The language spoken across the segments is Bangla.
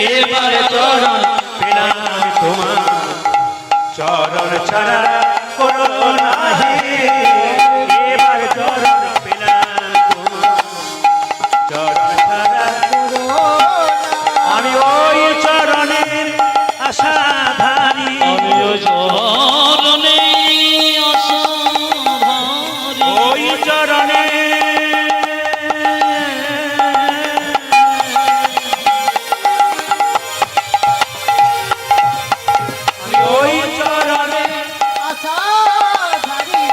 এবার চরণ পেলাম তোমার, চরণ ছাড়া করো নাহি। এবার চরণ পেলাম তোমার, চরণ ছাড়া করো না। আমি ওই চরণের আশাধারী, আমি ওই চরণে আশাধারী, ওই চরণে ওই চরণে আশাধারী।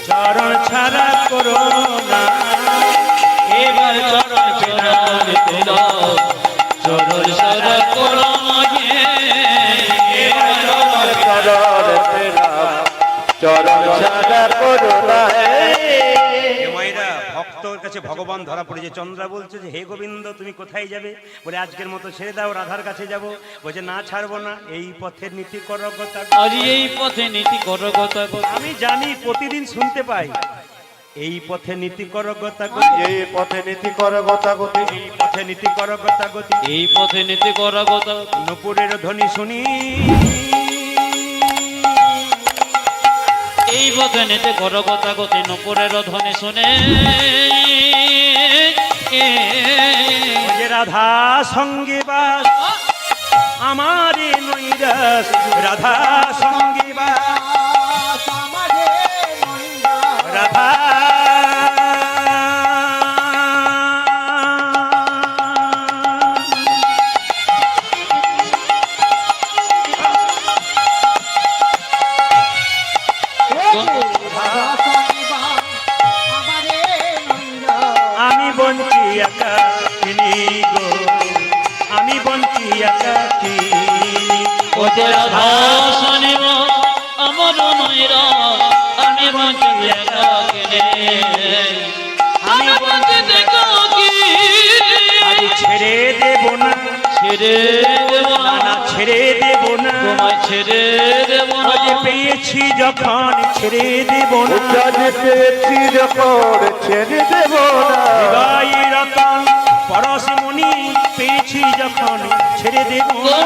চরণ ছাড়া করো না। এবার চরণ পেলাম পেলাম, চরণ সারা করো মাঝে। এবার চরণ চরণ পেলাম, চরণ ছাড়া করো না। এ মায়েরা, ভক্তর কাছে ভগবান ধরা পড়েছে। চন্দ্রা বলছে যে হে গোবিন্দ তুমি কোথায় যাবে? বলে আজকের মতো ছেড়ে দাও, রাধার কাছে যাব। বলছে না ছাড়বো না, এই পথের নীতি করগতা। আজ এই পথে নীতি করো কথা কথা। আমি জানি প্রতিদিন শুনতে পাই এই পথে নীতি করগতা, এই পথে নীতি কর গতাগতি, এই পথে নীতি করগতা গতি। এই পথে নীতি করো কথা। নুপুরের ধ্বনি শুনি, এই পথে নীতি করো কথা গতি। নপুরের ধ্বনি শুনে যে রাধা সঙ্গে বাস আমারে নৈরাস, রাধা সঙ্গে বাস আমারে মহিলা রাধা। আমারে মহিলা আমি বঞ্চি একাকিনী গো, আমি বঞ্চি একাকিনী। ও যে রাধা শনিব আমার নৈরা, আমি বাঁচি একাকিনে, আমি বাঁচি একাকি। আজ ছেড়ে দেব না, ছেড়ে দেব না না, ছেড়ে দেব না। তোমায় ছেড়ে দেব না। আজ পেয়েছি যখন ছেড়ে দেব না। আজ পেয়েছি যখন ছেড়ে দেব না। হৃদয় রতন পরশমণি পেয়েছি যখন ছেড়ে দেব না।